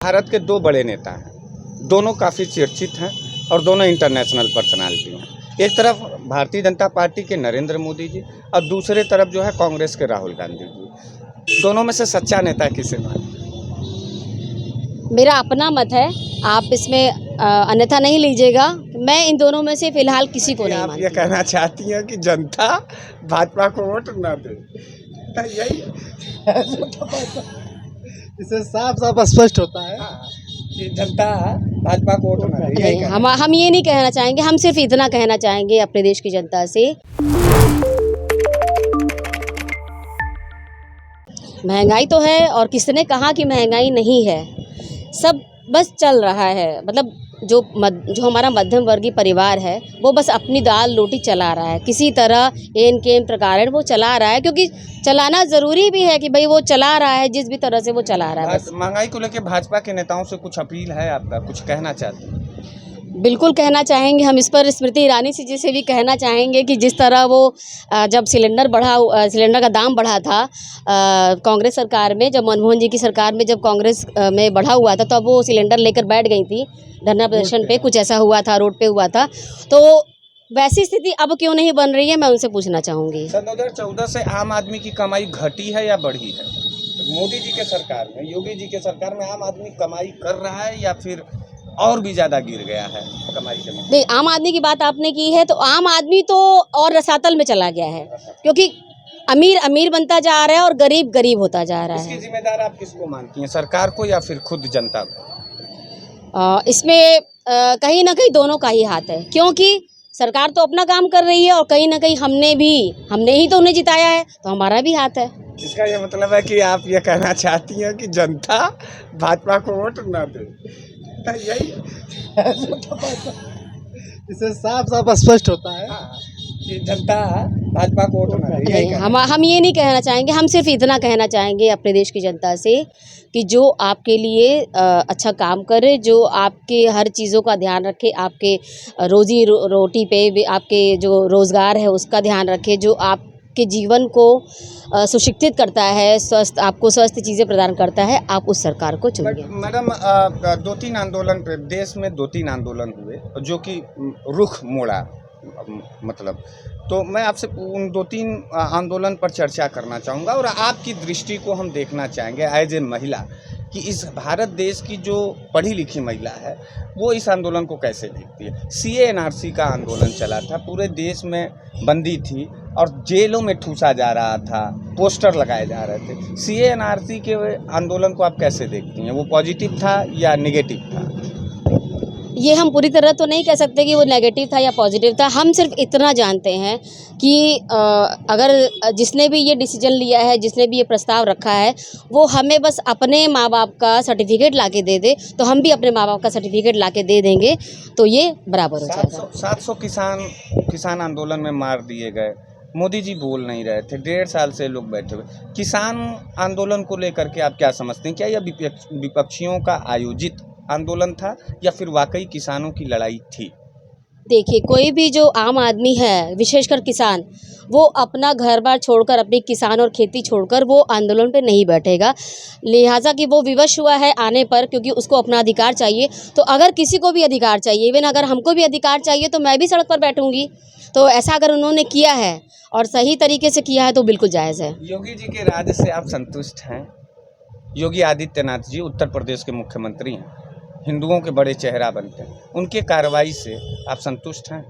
भारत के दो बड़े नेता हैं, दोनों काफ़ी चर्चित हैं और दोनों इंटरनेशनल पर्सनालिटी हैं। एक तरफ भारतीय जनता पार्टी के नरेंद्र मोदी जी और दूसरे तरफ जो है कांग्रेस के राहुल गांधी जी। दोनों में से सच्चा नेता किसे मानते हैं? मेरा अपना मत है, आप इसमें अन्यथा नहीं लीजिएगा। मैं इन दोनों में से फिलहाल किसी को नहीं आप मानती। ये कहना चाहती हैं कि जनता भाजपा को वोट न दे, यही इससे साफ साफ स्पष्ट होता है कि जनता भाजपा को वोट न दे। नहीं, हम ये नहीं कहना चाहेंगे, हम सिर्फ इतना कहना चाहेंगे अपने देश की जनता से। महंगाई तो है और किसने कहा कि महंगाई नहीं है। सब बस चल रहा है, मतलब जो हमारा मध्यम वर्गीय परिवार है वो बस अपनी दाल रोटी चला रहा है, किसी तरह एन केन प्रकार वो चला रहा है, क्योंकि चलाना ज़रूरी भी है कि भाई वो चला रहा है जिस भी तरह से वो चला रहा है। बस महंगाई को लेकर भाजपा के नेताओं से कुछ अपील है आपका, कुछ कहना चाहते हैं? बिल्कुल कहना चाहेंगे हम इस पर। स्मृति ईरानी जी से भी कहना चाहेंगे कि जिस तरह वो जब सिलेंडर का दाम बढ़ा था कांग्रेस सरकार में, जब मनमोहन जी की सरकार में जब कांग्रेस में बढ़ा हुआ था, तब वो सिलेंडर लेकर बैठ गई थी धरना प्रदर्शन पे, कुछ ऐसा हुआ था, रोड पे हुआ था। तो वैसी स्थिति अब क्यों नहीं बन रही है, मैं उनसे पूछना चाहूँगी। सन 2014 से आम आदमी की कमाई घटी है या बढ़ी है? मोदी जी के सरकार में, योगी जी के सरकार में आम आदमी कमाई कर रहा है या फिर और भी ज़्यादा गिर गया है कमाई के में? नहीं, आम आदमी की बात आपने की है तो आम आदमी तो और रसातल में चला गया है, क्योंकि अमीर अमीर बनता जा रहा है और गरीब गरीब होता जा रहा इसकी है। जिम्मेदार आप किसको मानती हैं, सरकार को या फिर खुद जनता को? इसमें कहीं ना कहीं दोनों का ही हाथ है, क्योंकि सरकार तो अपना काम कर रही है और कहीं ना कहीं हमने ही तो उन्हें जिताया है, तो हमारा भी हाथ है। इसका ये मतलब है कि आप ये कहना चाहती हैं कि जनता भाजपा को वोट न दे, यही इससे साफ साफ स्पष्ट होता है कि जनता भाजपा को वोट न दे। नहीं, हम ये नहीं कहना चाहेंगे, हम सिर्फ इतना कहना चाहेंगे अपने देश की जनता से कि जो आपके लिए अच्छा काम करे, जो आपके हर चीज़ों का ध्यान रखे, आपके रोजी रोटी पे भी, आपके जो रोज़गार है उसका ध्यान रखे, जो आपके जीवन को सुशिक्षित करता है, आपको स्वस्थ चीज़ें प्रदान करता है, आप उस सरकार को चुनिए। मैडम, 2-3 आंदोलन देश में 2-3 आंदोलन हुए जो कि रुख मोड़ा, मतलब तो मैं आपसे उन 2-3 आंदोलन पर चर्चा करना चाहूँगा और आपकी दृष्टि को हम देखना चाहेंगे एज ए महिला कि इस भारत देश की जो पढ़ी लिखी महिला है वो इस आंदोलन को कैसे देखती है। CA/NRC का आंदोलन चला था, पूरे देश में बंदी थी और जेलों में ठूसा जा रहा था, पोस्टर लगाए जा रहे थे। CA/NRC के आंदोलन को आप कैसे देखती हैं, वो पॉजिटिव था या नेगेटिव था? ये हम पूरी तरह तो नहीं कह सकते कि वो नेगेटिव था या पॉजिटिव था। हम सिर्फ इतना जानते हैं कि अगर जिसने भी ये डिसीजन लिया है, जिसने भी ये प्रस्ताव रखा है, वो हमें बस अपने माँ बाप का सर्टिफिकेट लाके दे दे, तो हम भी अपने माँ बाप का सर्टिफिकेट लाके दे देंगे, तो ये बराबर हो जाएगा। 700 किसान आंदोलन में मार दिए गए, मोदी जी बोल नहीं रहे थे, 1.5 साल से लोग बैठे हुए। किसान आंदोलन को लेकर के आप क्या समझते हैं, क्या यह विपक्षियों का आयोजित आंदोलन था या फिर वाकई किसानों की लड़ाई थी? देखिए, कोई भी जो आम आदमी है, विशेषकर किसान, वो अपना घर बार छोड़कर, अपनी किसान और खेती छोड़कर वो आंदोलन पे नहीं बैठेगा। लिहाजा कि वो विवश हुआ है आने पर, क्योंकि उसको अपना अधिकार चाहिए। तो अगर किसी को भी अधिकार चाहिए, इवन अगर हमको भी अधिकार चाहिए, तो मैं भी सड़क पर बैठूंगी। तो ऐसा अगर उन्होंने किया है और सही तरीके से किया है तो बिल्कुल जायज़ है। योगी जी के राज्य से आप संतुष्ट हैं? योगी आदित्यनाथ जी उत्तर प्रदेश के मुख्यमंत्री हैं, हिंदुओं के बड़े चेहरा बनते हैं, उनके कार्रवाई से आप संतुष्ट हैं?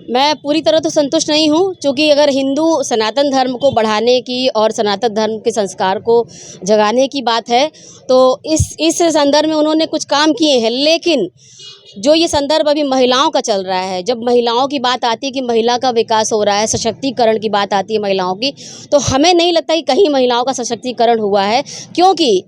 मैं पूरी तरह तो संतुष्ट नहीं हूँ, क्योंकि अगर हिंदू सनातन धर्म को बढ़ाने की और सनातन धर्म के संस्कार को जगाने की बात है, तो इस संदर्भ में उन्होंने कुछ काम किए हैं। लेकिन जो ये संदर्भ अभी महिलाओं का चल रहा है, जब महिलाओं की बात आती है कि महिला का विकास हो रहा है, सशक्तिकरण की बात आती है महिलाओं की, तो हमें नहीं लगता कि कहीं महिलाओं का सशक्तिकरण हुआ है। क्योंकि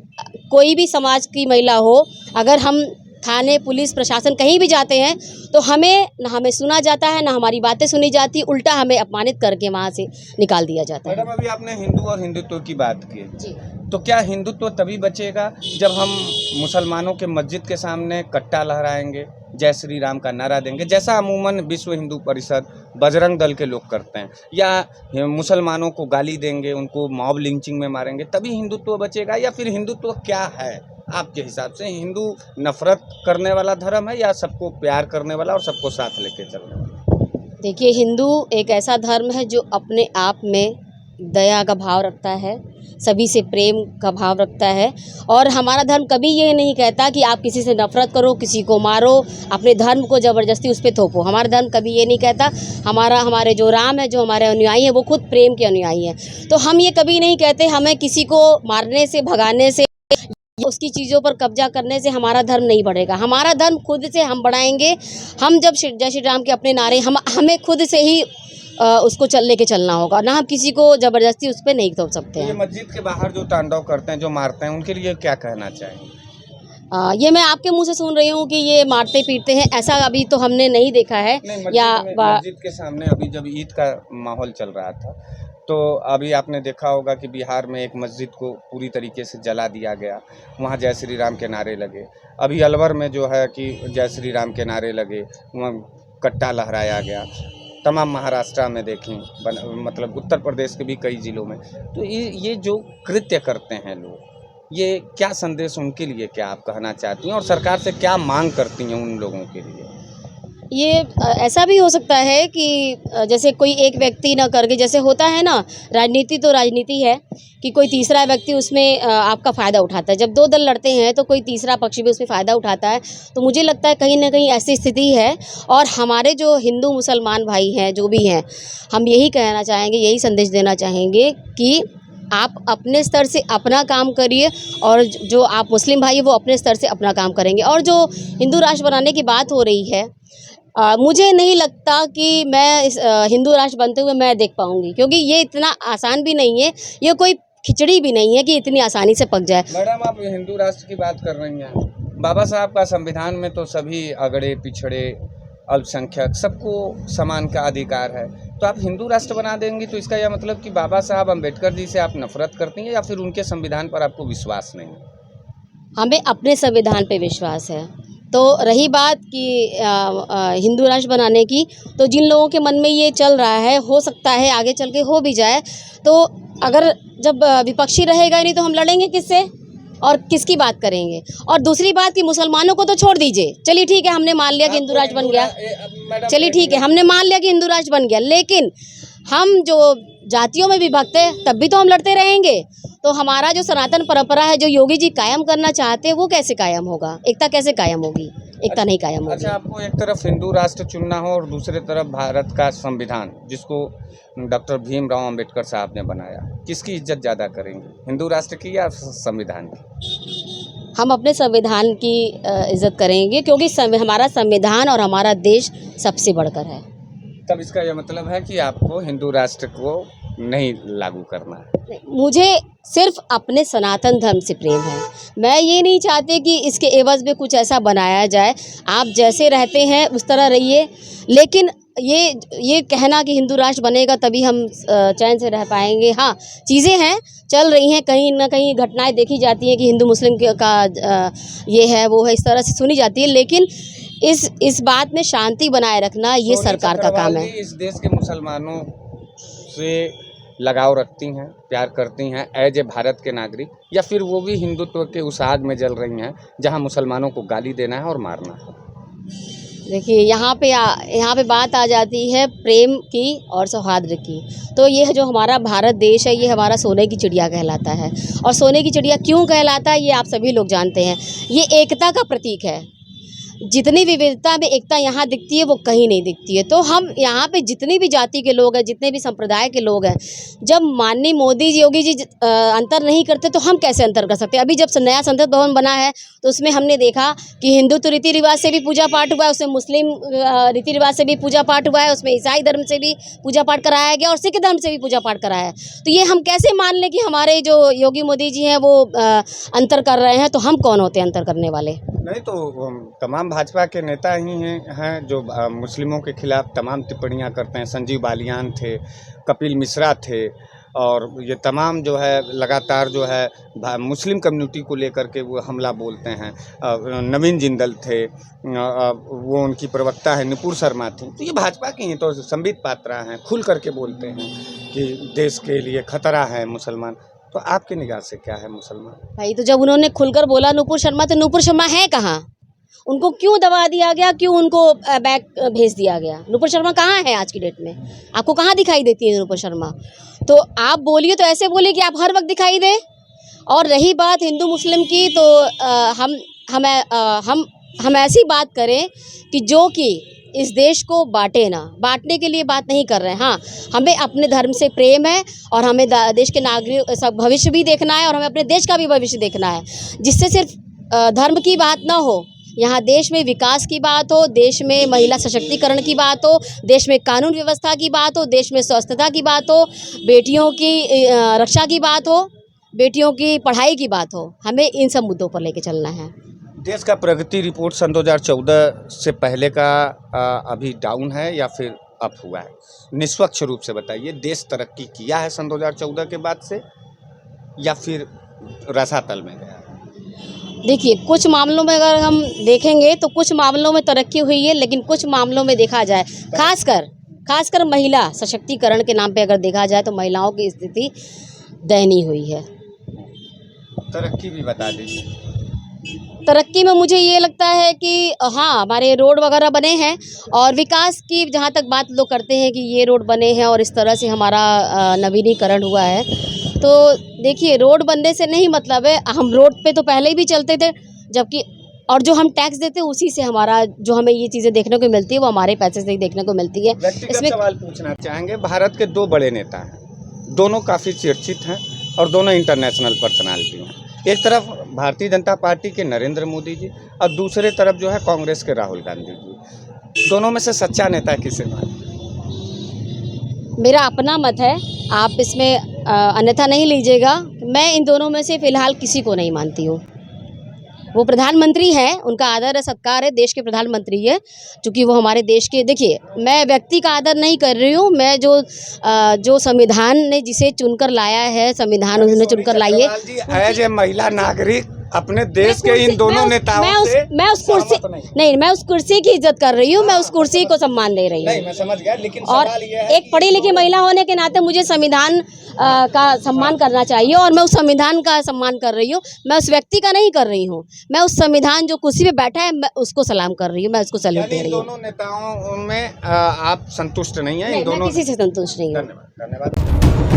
कोई भी समाज की महिला हो, अगर हम थाने, पुलिस, प्रशासन कहीं भी जाते हैं तो ना हमें सुना जाता है, ना हमारी बातें सुनी जाती, उल्टा हमें अपमानित करके वहाँ से निकाल दिया जाता है। मैडम, अभी आपने हिंदू और हिंदुत्व की बात की जी। तो क्या हिंदुत्व तभी बचेगा जब हम मुसलमानों के मस्जिद के सामने कट्टा लहराएंगे, जय श्री राम का नारा देंगे, जैसा अमूमन विश्व हिंदू परिषद, बजरंग दल के लोग करते हैं, या मुसलमानों को गाली देंगे, उनको मॉब लिंचिंग में मारेंगे, तभी हिंदुत्व बचेगा? या फिर हिंदुत्व क्या है आपके हिसाब से? हिंदू नफरत करने वाला धर्म है या सबको प्यार करने वाला और सबको साथ लेके चलने वाला? देखिए, हिंदू एक ऐसा धर्म है जो अपने आप में दया का भाव रखता है, सभी से प्रेम का भाव रखता है। और हमारा धर्म कभी ये नहीं कहता कि आप किसी से नफरत करो, किसी को मारो, अपने धर्म को ज़बरदस्ती उस पर थोपो। हमारा धर्म कभी ये नहीं कहता। हमारे जो राम है, जो हमारे अनुयायी हैं, वो खुद प्रेम के अनुयायी हैं। तो हम ये कभी नहीं कहते हमें किसी को मारने से, भगाने से, उसकी चीज़ों पर कब्जा करने से हमारा धर्म नहीं बढ़ेगा। हमारा धर्म खुद से हम बढ़ाएंगे। हम जब जय श्री राम के अपने नारे, हमें खुद से ही उसको लेके चलना होगा, ना हम किसी को ज़बरदस्ती उस पर नहीं थोप सकते ये हैं। मस्जिद के बाहर जो तांडव करते हैं, जो मारते हैं, उनके लिए क्या कहना चाहेंगे? ये मैं आपके मुंह से सुन रही हूँ कि ये मारते पीटते हैं, ऐसा अभी तो हमने नहीं देखा है। नहीं, या मस्जिद के सामने अभी जब ईद का माहौल चल रहा था, तो अभी आपने देखा होगा कि बिहार में एक मस्जिद को पूरी तरीके से जला दिया गया, वहाँ जय श्री राम के नारे लगे। अभी अलवर में जो है कि जय श्री राम के नारे लगे, वहाँ कट्टा लहराया गया। तमाम महाराष्ट्र में देखें, मतलब उत्तर प्रदेश के भी कई ज़िलों में। तो ये जो कृत्य करते हैं लोग, ये क्या संदेश उनके लिए क्या आप कहना चाहती हैं, और सरकार से क्या मांग करती हैं उन लोगों के लिए? ये ऐसा भी हो सकता है कि जैसे कोई एक व्यक्ति ना करके, जैसे होता है ना, राजनीति तो राजनीति है कि कोई तीसरा व्यक्ति उसमें आपका फ़ायदा उठाता है। जब दो दल लड़ते हैं तो कोई तीसरा पक्ष भी उसमें फ़ायदा उठाता है। तो मुझे लगता है कहीं ना कहीं ऐसी स्थिति है। और हमारे जो हिंदू मुसलमान भाई हैं, जो भी हैं, हम यही कहना चाहेंगे, यही संदेश देना चाहेंगे कि आप अपने स्तर से अपना काम करिए, और जो आप मुस्लिम भाई वो अपने स्तर से अपना काम करेंगे। और जो हिंदू राष्ट्र बनाने की बात हो रही है, मुझे नहीं लगता कि मैं इस हिंदू राष्ट्र बनते हुए मैं देख पाऊंगी, क्योंकि ये इतना आसान भी नहीं है, ये कोई खिचड़ी भी नहीं है कि इतनी आसानी से पक जाए। मैडम, आप हिंदू राष्ट्र की बात कर रही हैं। बाबा साहब का संविधान में तो सभी अगड़े पिछड़े, अल्पसंख्यक, सबको समान का अधिकार है। तो आप हिंदू राष्ट्र बना देंगी, तो इसका यह मतलब कि बाबा साहब अम्बेडकर जी से आप नफरत करती हैं, या फिर उनके संविधान पर आपको विश्वास नहीं है? हमें अपने संविधान पे विश्वास है। तो रही बात कि हिंदू राष्ट्र बनाने की, तो जिन लोगों के मन में ये चल रहा है, हो सकता है आगे चल के हो भी जाए। तो अगर जब विपक्षी रहेगा नहीं, तो हम लड़ेंगे किससे और किसकी बात करेंगे? और दूसरी बात कि मुसलमानों को तो छोड़ दीजिए, चलिए ठीक है, हमने मान लिया कि हिंदू राष्ट्र बन गया, चलिए ठीक है, हमने मान लिया कि हिंदू राष्ट्र बन गया, लेकिन हम जो जातियों में विभक्त है, तब भी तो हम लड़ते रहेंगे। तो हमारा जो सनातन परंपरा है, जो योगी जी कायम करना चाहते हैं, वो कैसे कायम होगा? एकता कैसे कायम होगी? एकता नहीं कायम होगी। अच्छा, आपको एक तरफ हिंदू राष्ट्र चुनना हो और दूसरी तरफ भारत का संविधान, जिसको डॉक्टर भीमराव अंबेडकर साहब ने बनाया, किसकी इज्जत ज़्यादा करेंगे, हिंदू राष्ट्र की या संविधान की? हम अपने संविधान की इज्जत करेंगे, क्योंकि हमारा संविधान और हमारा देश सबसे बढ़कर है। तब इसका यह मतलब है कि आपको हिंदू राष्ट्र को नहीं लागू करना है? मुझे सिर्फ अपने सनातन धर्म से प्रेम है। मैं ये नहीं चाहती कि इसके एवज में कुछ ऐसा बनाया जाए। आप जैसे रहते हैं उस तरह रहिए, लेकिन ये कहना कि हिंदू राष्ट्र बनेगा तभी हम चैन से रह पाएंगे, हाँ, चीज़ें हैं, चल रही हैं, कहीं ना कहीं घटनाएं देखी जाती हैं कि हिंदू मुस्लिम का ये है वो है, इस तरह से सुनी जाती है, लेकिन इस बात में शांति बनाए रखना ये सरकार का काम है। इस देश के मुसलमानों से लगाव रखती हैं, प्यार करती हैं एज ए भारत के नागरिक, या फिर वो भी हिंदुत्व के उस आग में जल रही हैं जहां मुसलमानों को गाली देना है और मारना है? देखिए, यहाँ पे बात आ जाती है प्रेम की और सौहार्द की। तो ये जो हमारा भारत देश है, ये हमारा सोने की चिड़िया कहलाता है। और सोने की चिड़िया क्यों कहलाता है, ये आप सभी लोग जानते हैं। ये एकता का प्रतीक है। जितनी विविधता में एकता यहाँ दिखती है, वो कहीं नहीं दिखती है। तो हम यहाँ पे जितनी भी जाति के लोग हैं, जितने भी संप्रदाय के लोग हैं, जब माननीय मोदी जी, योगी जी अंतर नहीं करते, तो हम कैसे अंतर कर सकते हैं? अभी जब नया संसद भवन बना है, तो उसमें हमने देखा कि हिंदू तो रीति रिवाज से भी पूजा पाठ हुआ है, उसमें मुस्लिम रीति रिवाज से भी पूजा पाठ हुआ है, उसमें ईसाई धर्म से भी पूजा पाठ कराया गया और सिख धर्म से भी पूजा पाठ कराया है। तो ये हम कैसे मान लें कि हमारे जो योगी मोदी जी हैं वो अंतर कर रहे हैं? तो हम कौन होते हैं अंतर करने वाले? नहीं, तो तमाम भाजपा के नेता ही हैं जो मुस्लिमों के खिलाफ तमाम टिप्पणियां करते हैं। संजीव बालियान थे, कपिल मिश्रा थे, और ये तमाम जो है लगातार जो है मुस्लिम कम्युनिटी को लेकर के वो हमला बोलते हैं। नवीन जिंदल थे, वो उनकी प्रवक्ता है नुपुर शर्मा थी, तो ये भाजपा की हैं, तो संबित पात्रा हैं, खुल करके बोलते हैं कि देश के लिए खतरा है मुसलमान। तो आपकी निगाह से क्या है मुसलमान? भाई तो जब उन्होंने खुलकर बोला नुपुर शर्मा, तो नुपुर शर्मा है कहाँ? उनको क्यों दबा दिया गया, क्यों उनको बैक भेज दिया गया? नुपुर शर्मा कहाँ है आज की डेट में? आपको कहाँ दिखाई देती है नुपुर शर्मा? तो आप बोलिए तो ऐसे बोलिए कि आप हर वक्त दिखाई दे। और रही बात हिंदू मुस्लिम की, तो हम ऐसी बात करें कि जो कि इस देश को बांटे ना, बांटने के लिए बात नहीं कर रहे हैं। हाँ, हमें अपने धर्म से प्रेम है और हमें देश के नागरिक सब भविष्य भी देखना है और हमें अपने देश का भी भविष्य देखना है, जिससे सिर्फ धर्म की बात ना हो। यहाँ देश में विकास की बात हो, देश में महिला सशक्तिकरण की बात हो, देश में कानून व्यवस्था की बात हो, देश में स्वच्छता की बात हो, बेटियों की रक्षा की बात हो, बेटियों की पढ़ाई की बात हो। हमें इन सब मुद्दों पर लेके चलना है। देश का प्रगति रिपोर्ट सन 2014 से पहले का अभी डाउन है या फिर अप हुआ है? निष्पक्ष रूप से बताइए, देश तरक्की किया है सन 2014 के बाद से या फिर रसातल में गया? देखिए, कुछ मामलों में अगर हम देखेंगे तो कुछ मामलों में तरक्की हुई है, लेकिन कुछ मामलों में देखा जाए, खासकर महिला सशक्तिकरण के नाम पे अगर देखा जाए तो महिलाओं की स्थिति दयनीय हुई है। तरक्की भी बता दीजिए। तरक्की में मुझे ये लगता है कि हाँ, हमारे रोड वगैरह बने हैं और विकास की जहाँ तक बात लोग करते हैं कि ये रोड बने हैं और इस तरह से हमारा नवीनीकरण हुआ है, तो देखिए रोड बनने से नहीं मतलब है। हम रोड पे तो पहले ही भी चलते थे, जबकि और जो हम टैक्स देते हैं उसी से हमारा जो हमें ये चीज़ें देखने को मिलती है वो हमारे पैसे से ही देखने को मिलती है। व्यक्तिगत सवाल पूछना चाहेंगे, भारत के दो बड़े नेता हैं, दोनों काफ़ी चर्चित हैं और दोनों इंटरनेशनल पर्सनालिटी हैं। एक तरफ भारतीय जनता पार्टी के नरेंद्र मोदी जी और दूसरे तरफ जो है कांग्रेस के राहुल गांधी जी। दोनों में से सच्चा नेता किसे मानते? मेरा अपना मत है, आप इसमें अन्यथा नहीं लीजिएगा। मैं इन दोनों में से फ़िलहाल किसी को नहीं मानती हूँ। वो प्रधानमंत्री हैं, उनका आदर है, सत्कार है, देश के प्रधानमंत्री है, क्योंकि वो हमारे देश के। देखिए, मैं व्यक्ति का आदर नहीं कर रही हूँ, मैं जो संविधान ने जिसे चुनकर लाया है, संविधान उन्होंने चुनकर लाई है। एज ए महिला नागरिक अपने देश के इन दोनों नेताओं से मैं उस कुर्सी नहीं, मैं उस कुर्सी की इज्जत कर रही हूँ, मैं उस कुर्सी को सम्मान दे रही हूँ। नहीं, मैं समझ गया, लेकिन और एक पढ़ी लिखी महिला होने के नाते मुझे संविधान का सम्मान करना चाहिए और मैं उस संविधान का सम्मान कर रही हूँ। मैं उस व्यक्ति का नहीं कर रही हूँ, मैं उस संविधान जो कुर्सी पे बैठा है मैं उसको सलाम कर रही हूँ, मैं उसको सैल्यूट दे रही हूँ। दोनों नेताओं में आप संतुष्ट नहीं है? इन दोनों किसी से संतुष्ट नहीं हूँ। धन्यवाद।